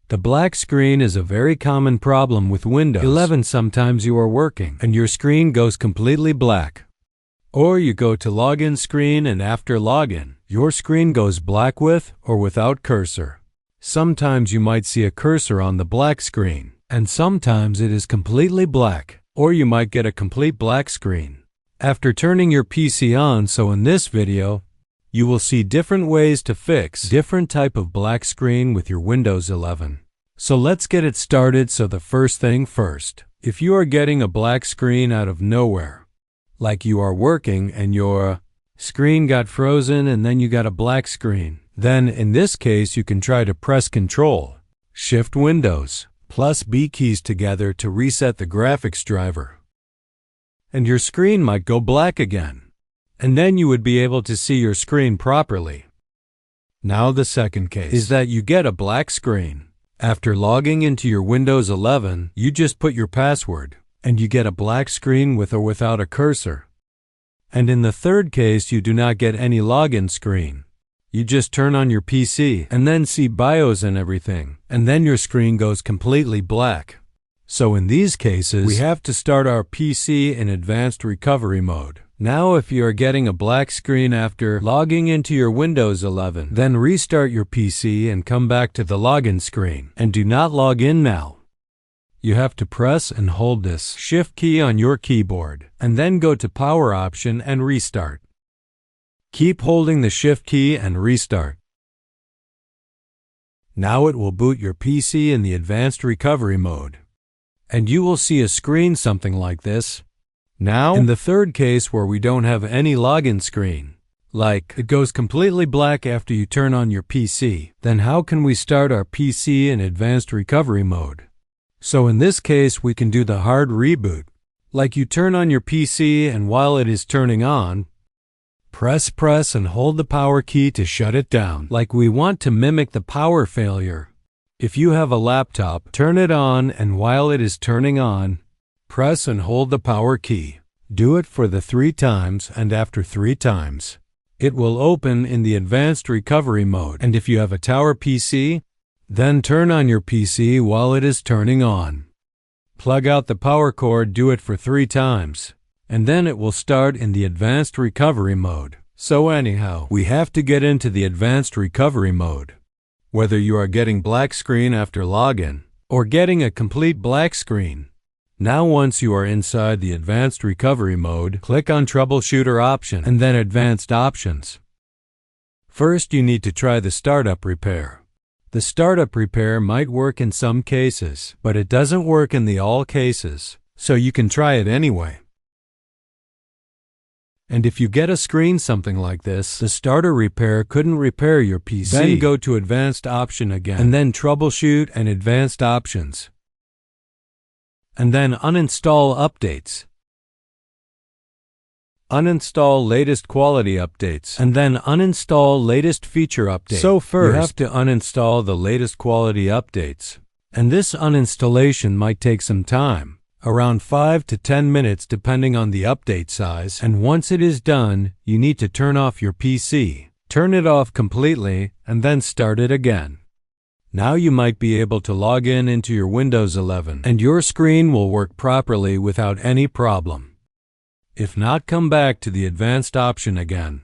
The black screen is a very common problem with Windows 11. Sometimes you are working and your screen goes completely black. Or you go to login screen and after login, your screen goes black with or without cursor. Sometimes you might see a cursor on the black screen, and sometimes it is completely black, or you might get a complete black screen after turning your PC on. So in this video, you will see different ways to fix different type of black screen with your Windows 11. So let's get it started. So the first thing first, if you are getting a black screen out of nowhere, like you are working and your screen got frozen and then you got a black screen, then in this case you can try to press Control, Shift Windows, plus B keys together to reset the graphics driver. And your screen might go black again. And then you would be able to see your screen properly. Now the second case is that you get a black screen. After logging into your Windows 11, you just put your password, and you get a black screen with or without a cursor. And in the third case, you do not get any login screen. You just turn on your PC and then see BIOS and everything, and then your screen goes completely black. So in these cases, we have to start our PC in advanced recovery mode. Now if you are getting a black screen after logging into your Windows 11, then restart your PC and come back to the login screen. And do not log in now. You have to press and hold this Shift key on your keyboard, and then go to Power option and restart. Keep holding the Shift key and restart. Now it will boot your PC in the advanced recovery mode. And you will see a screen something like this. Now, in the third case where we don't have any login screen, like it goes completely black after you turn on your PC, then how can we start our PC in advanced recovery mode? So in this case, we can do the hard reboot. Like you turn on your PC and while it is turning on, press and hold the power key to shut it down. Like we want to mimic the power failure. If you have a laptop, turn it on and while it is turning on, press and hold the power key. Do it for the 3 times, and after 3 times, it will open in the advanced recovery mode. And if you have a tower PC, then turn on your PC while it is turning on. Plug out the power cord, do it for 3 times, and then it will start in the advanced recovery mode. So anyhow, we have to get into the advanced recovery mode. Whether you are getting black screen after login, or getting a complete black screen. Now once you are inside the advanced recovery mode, click on Troubleshooter option and then Advanced Options. First you need to try the startup repair. The startup repair might work in some cases, but it doesn't work in the all cases, so you can try it anyway. And if you get a screen something like this, the starter repair couldn't repair your PC. Then go to Advanced Option again, and then Troubleshoot and Advanced Options. And then uninstall updates. Uninstall latest quality updates, and then uninstall latest feature updates. So first, you have to uninstall the latest quality updates. And this uninstallation might take some time, around 5 to 10 minutes depending on the update size. And once it is done, you need to turn off your PC. Turn it off completely, and then start it again. Now you might be able to log in into your Windows 11 and your screen will work properly without any problem. If not, come back to the advanced option again.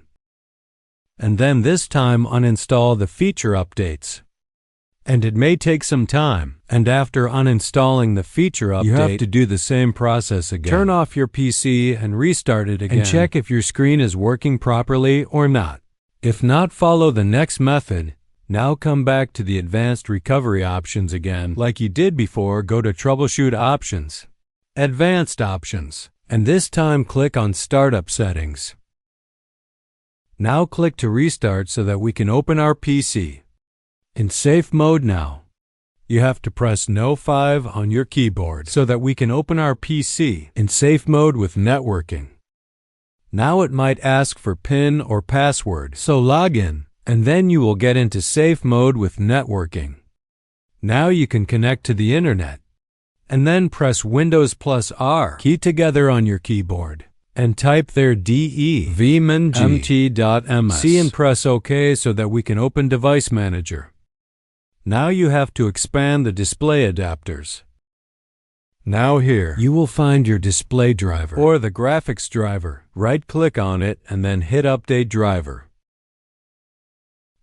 And then this time uninstall the feature updates. And it may take some time, and after uninstalling the feature update, you have to do the same process again. Turn off your PC and restart it again and check if your screen is working properly or not. If not, follow the next method. Now come back to the advanced recovery options again. Like you did before, go to Troubleshoot Options, Advanced Options, and this time click on Startup Settings. Now click to restart so that we can open our PC. In safe mode now, you have to press No 5 on your keyboard so that we can open our PC in safe mode with networking. Now it might ask for PIN or password, so log in. And then you will get into safe mode with networking. Now you can connect to the internet. And then press Windows plus R key together on your keyboard. And type there devmt.ms and press OK so that we can open Device Manager. Now you have to expand the display adapters. Now here, you will find your display driver or the graphics driver. Right-click on it and then hit Update Driver.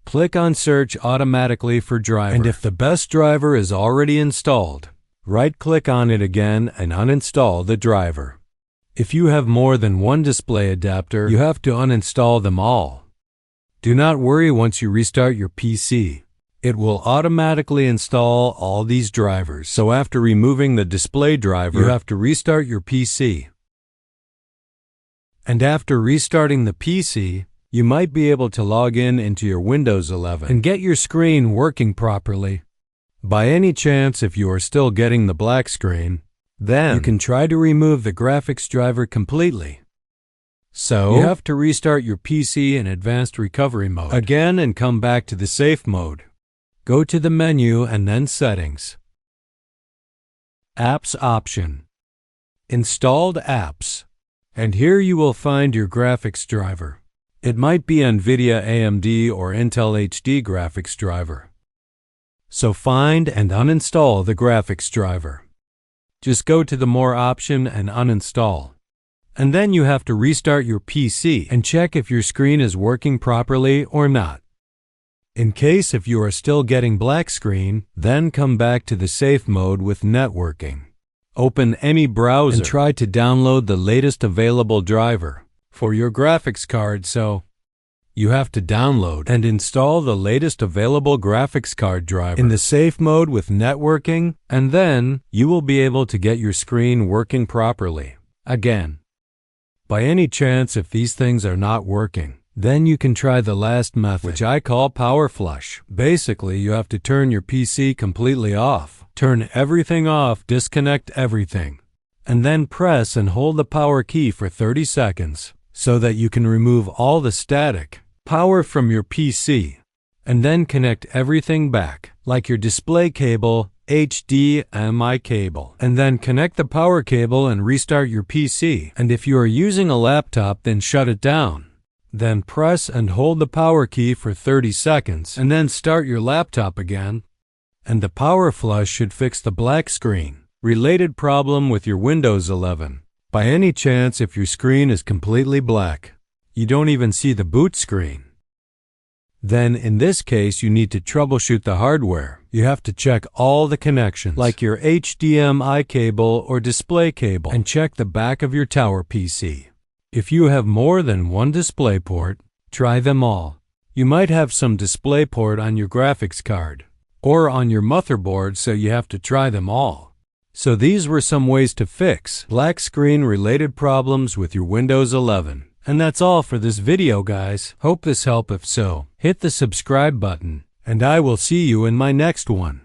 Click on Search automatically for driver. And if the best driver is already installed, right-click on it again and uninstall the driver. If you have more than one display adapter, you have to uninstall them all. Do not worry once you restart your PC. It will automatically install all these drivers. So after removing the display driver, you have to restart your PC. And after restarting the PC, you might be able to log in into your Windows 11 and get your screen working properly. By any chance, if you are still getting the black screen, then you can try to remove the graphics driver completely. So you have to restart your PC in advanced recovery mode again and come back to the safe mode. Go to the menu and then Settings. Apps option. Installed apps. And here you will find your graphics driver. It might be NVIDIA AMD or Intel HD graphics driver. So find and uninstall the graphics driver. Just go to the More option and uninstall. And then you have to restart your PC and check if your screen is working properly or not. In case if you are still getting black screen, then come back to the safe mode with networking. Open any browser and try to download the latest available driver for your graphics card. So you have to download and install the latest available graphics card driver in the safe mode with networking, and then you will be able to get your screen working properly. Again, by any chance if these things are not working, then you can try the last method, which I call power flush. Basically, you have to turn your PC completely off. Turn everything off, disconnect everything, and then press and hold the power key for 30 seconds so that you can remove all the static power from your PC, and then connect everything back, like your display cable, HDMI cable, and then connect the power cable and restart your PC. And if you are using a laptop, then shut it down. Then press and hold the power key for 30 seconds and then start your laptop again. And the power flush should fix the black screen related problem with your Windows 11. By any chance, if your screen is completely black, you don't even see the boot screen, then in this case you need to troubleshoot the hardware. You have to check all the connections, like your HDMI cable or display cable, and check the back of your tower PC. If you have more than one display port, try them all. You might have some display port on your graphics card or on your motherboard, so you have to try them all. So these were some ways to fix black screen related problems with your Windows 11. And that's all for this video, guys. Hope this helped. If so, hit the subscribe button, and I will see you in my next one.